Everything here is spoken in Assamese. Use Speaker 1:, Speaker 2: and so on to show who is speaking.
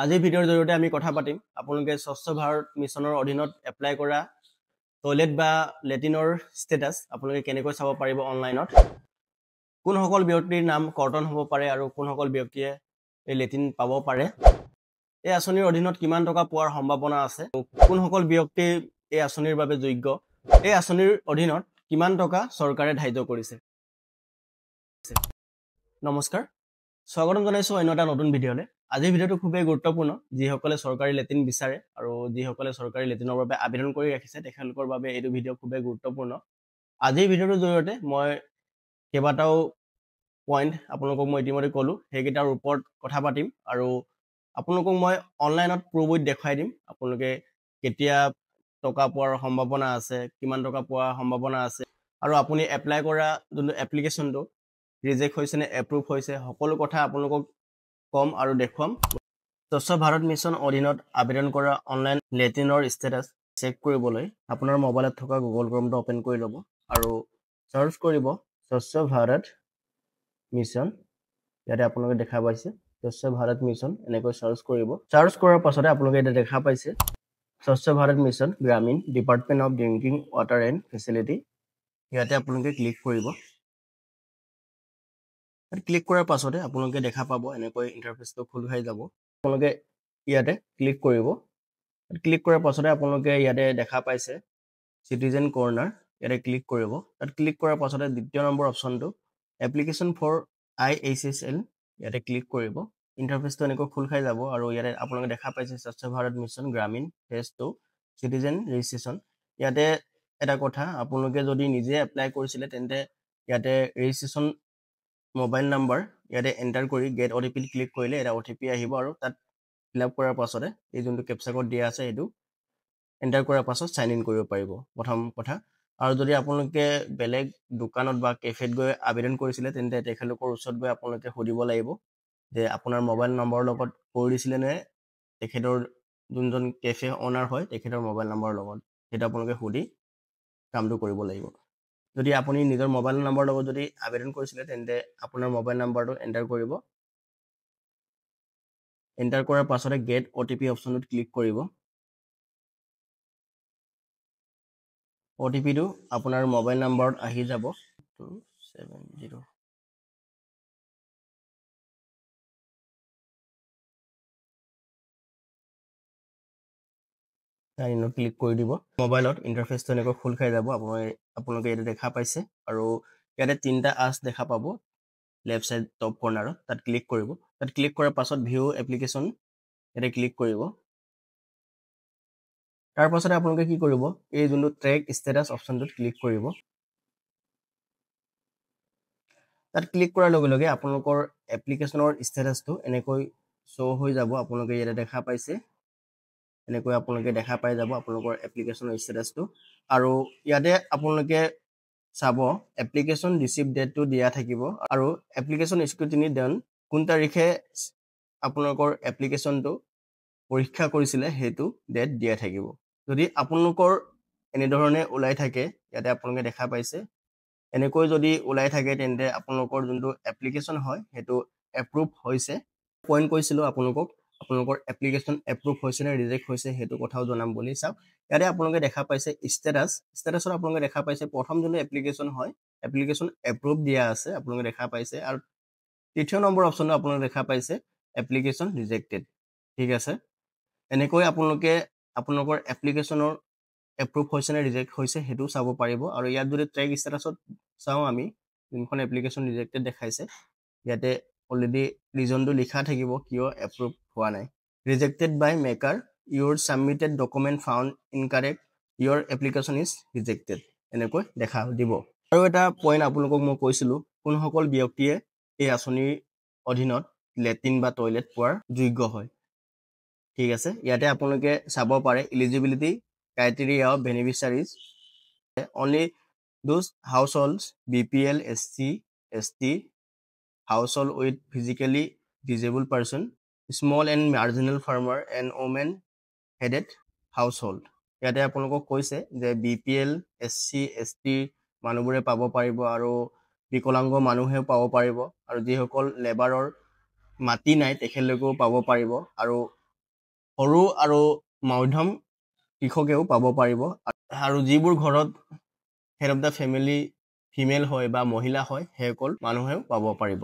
Speaker 1: আজিৰ ভিডিঅ'ৰ জৰিয়তে আমি কথা পাতিম আপোনালোকে স্বচ্ছ ভাৰত মিছনৰ অধীনত এপ্লাই কৰা টয়লেট বা লেট্ৰিনৰ ষ্টেটাছ আপোনালোকে কেনেকৈ চাব পাৰিব অনলাইনত কোনসকল ব্যক্তিৰ নাম কৰ্তন হ'ব পাৰে আৰু কোনসকল ব্যক্তিয়ে এই লেট্ৰিন পাব পাৰে এই আঁচনিৰ অধীনত কিমান টকা পোৱাৰ সম্ভাৱনা আছে কোনসকল ব্যক্তি এই আঁচনিৰ বাবে যোগ্য এই আঁচনিৰ অধীনত কিমান টকা চৰকাৰে ধাৰ্য কৰিছে নমস্কাৰ স্বাগতম জনাইছো অন্য এটা নতুন ভিডিঅ'লে আজিৰ ভিডিঅ'টো খুবেই গুৰুত্বপূৰ্ণ যিসকলে চৰকাৰী লেট্ৰিন বিচাৰে আৰু যিসকলে চৰকাৰী লেট্ৰিনৰ বাবে আবেদন কৰি ৰাখিছে তেখেতলোকৰ বাবে এইটো ভিডিঅ' খুবেই গুৰুত্বপূৰ্ণ আজিৰ ভিডিঅ'টোৰ জৰিয়তে মই কেইবাটাও পইণ্ট আপোনালোকক মই ইতিমধ্যে ক'লো সেইকেইটাৰ ওপৰত কথা পাতিম আৰু আপোনালোকক মই অনলাইনত প্ৰুফ দেখুৱাই দিম আপোনালোকে কেতিয়া টকা পোৱাৰ সম্ভাৱনা আছে কিমান টকা পোৱাৰ সম্ভাৱনা আছে আৰু আপুনি এপ্লাই কৰা যোনটো এপ্লিকেশ্যনটো ৰিজেক্ট হৈছে নে এপ্ৰুভ হৈছে সকলো কথা আপোনালোকক কম আৰু দেখুৱাম স্বচ্ছ ভাৰত মিছন অধীনত আবেদন কৰা অনলাইন লেট্ৰিনৰ ষ্টেটাছ চেক কৰিবলৈ আপোনাৰ মোবাইলত থকা গুগল ক্ৰমটো ওপেন কৰি ল'ব আৰু সাৰ্চ কৰিব স্বচ্ছ ভাৰত মিছন ইয়াতে আপোনালোকে দেখা পাইছে স্বচ্ছ ভাৰত মিছন এনেকৈ সাৰ্চ কৰিব সাৰ্চ কৰাৰ পাছতে আপোনালোকে এটা দেখা পাইছে স্বচ্ছ Bharat mission Grameen department of drinking water and facility ইয়াতে আপোনালোকে ক্লিক কৰিব ক্লিক কৰাৰ পাছতে আপোনালোকে দেখা পাব এনেকৈ ইন্টাৰফেসটো খোল খাই যাব আপোনালোকে ইয়াতে ক্লিক কৰিব ক্লিক কৰাৰ পাছতে আপোনালোকে ইয়াতে দেখা পাইছে সিটিজেন কৰ্নাৰ ইয়াতে ক্লিক কৰিব তাত ক্লিক কৰাৰ পাছতে দ্বিতীয় নম্বৰ অপচনটো এপ্লিকেশন ফৰ IHSL ইয়াতে ক্লিক কৰিব ইন্টাৰফেসটো এনেকৈ খোল খাই যাব আৰু ইয়াতে আপোনালোকে দেখা পাইছে স্বচ্ছ ভাৰত মিছন গ্ৰামীণ ফেজ 2 সিটিজেন ৰেজিষ্ট্ৰেচন ইয়াতে এটা কথা আপোনালোকে যদি নিজে এপ্লাই কৰিছিলে তেন্তে ইয়াতে ৰেজিষ্ট্ৰেচন মোবাইল নাম্বাৰ ইয়াতে এন্টাৰ কৰি গেট OTP ক্লিক কৰিলে এটা OTP আহিব আৰু তাত ফিল আপ কৰাৰ পাছতে এই যোনটো কেপচা কোড দিয়া আছে এটো এন্টাৰ কৰাৰ পাছত সাইন ইন কৰিব পাৰিব প্ৰথম কথা আৰু যদি আপোনালোকে বেলেগ দোকানত বা কেফেত গৈ আবেদন কৰিছিলে তেন্তে তেখেতলোকৰ ওচৰত গৈ আপোনালোকে সুধিব লাগিব যে আপোনাৰ মোবাইল নম্বৰ লগত কৰি দিছিলে নে তেখেতৰ যোনজন কেফে অনাৰ হয় তেখেতৰ মোবাইল নম্বৰ লগত এটা আপোনালোকে সুধি কামটো কৰিব লাগিব যদি আপুনি নিজৰ মোবাইল নম্বৰ লগত যদি আবেদন কৰিছিলে তেন্তে আপোনাৰ মোবাইল নম্বৰটো এন্টাৰ কৰিব এন্টাৰ কৰাৰ পাছতে গেট OTP অপচনটোত ক্লিক কৰিব OTP টো আপোনাৰ মোবাইল নম্বৰত আহি যাব 270 সাইন ক্লিক কৰি দিব মোবাইলত ইন্টাৰফেসটো এনেকৈ খোল খাই যাব আপোনালোকে এটা দেখা পাইছে আৰু ইয়াতে তিনটা আছ দেখা পাব লেফট সাইড টপ কৰ্নাৰত তাত ক্লিক কৰিব তাত ক্লিক কৰাৰ পাছত ভিউ এপ্লিকেশন ইয়াতে ক্লিক কৰিব তাৰ পাছতে আপোনালোকে কি কৰিব এই যোনটো ট্ৰেক ষ্টেটাছ অপচনটোত ক্লিক কৰিব তাত ক্লিক কৰাৰ লগে লগে আপোনালোকৰ এপ্লিকেশনৰ ষ্টেটাছটো এনেকৈ শো হৈ যাব আপোনালোকে ইয়াতে দেখা পাইছে এনেকৈ আপোনালোকে দেখা পাই যাব আপোনালোকৰ এপ্লিকেশনৰ ষ্টেটাছটো আৰু ইয়াতে আপোনালোকে চাব এপ্লিকেশন ৰিসিভ ডেটটো দিয়া থাকিব আৰু এপ্লিকেশন স্ক্ৰুটিনি ডান কোন তাৰিখে আপোনালোকৰ এপ্লিকেশনটো পৰীক্ষা কৰিছিলে হেতু ডেট দিয়া থাকিব যদি আপোনালোকৰ এনে ধৰণে ওলাই থাকে ইয়াতে আপোনালোকে দেখা পাইছে এনেকৈ যদি ওলাই থাকে তেন্তে আপোনালোকৰ যোনটো এপ্লিকেশন হয় হেতু এপ্ৰুভ হৈছে পইণ্ট কৈছিলো আপোনালোকৰ এপ্লিকেশন এপ্ৰুভ হৈছে নে ৰিজেক্ট হৈছে হেতু কথাও জনাম বুলি চাওক ইয়াতে আপোনালোকে দেখা পাইছে ষ্টেটাছত আপোনালোকে দেখা পাইছে প্ৰথম যোনটো এপ্লিকেশন হয় এপ্লিকেশন এপ্ৰুভ দিয়া আছে আপোনালোকে দেখা পাইছে আৰু তৃতীয় নম্বৰ অপচনটো আপোনালোকে দেখা পাইছে এপ্লিকেশন ৰিজেক্টেড ঠিক আছে এনেকৈ আপোনালোকে আপোনালোকৰ এপ্লিকেশনৰ এপ্ৰুভ হৈছে নে ৰিজেক্ট হৈছে হেতু চাব পাৰিব আৰু ইয়াত যদি ট্ৰেক ষ্টেটাছত চাও আমি যোনখন এপ্লিকেশন ৰিজেক্টেড দেখাইছে ইয়াতে অলৰেডি ৰিজনটো লিখা থাকিব কিয় এপ্ৰুভ হোৱা নাই rejected by maker your submitted document found incorrect your application is rejected এনেকৈ দেখা দিব আৰু এটা পইণ্ট আপোনালোকক মই কৈছিলো কোনসকল ব্যক্তিয়ে এই আঁচনিৰ অধীনত লেট্ৰিন বা টয়লেট পোৱাৰ যোগ্য হয় ঠিক আছে ইয়াতে আপোনালোকে চাব পাৰে eligibility criteria of beneficiaries only those households BPL SC ST household with physically disabled person small and marginal farmer and women headed household ইয়াতে আপোনালোকক কৈছে যে BPL SC ST মানুহবোৰে পাব পাৰিব আৰু বিকলাংগ মানুহেও পাব পাৰিব আৰু যিসকল লেবাৰৰ মাটি নাই তেখেতলোকেও পাব পাৰিব আৰু সৰু আৰু মধ্যম কৃষকেও পাব পাৰিব আৰু যিবোৰ ঘৰত head of the family female হয় বা মহিলা হয় সেইসকল মানুহেও পাব পাৰিব।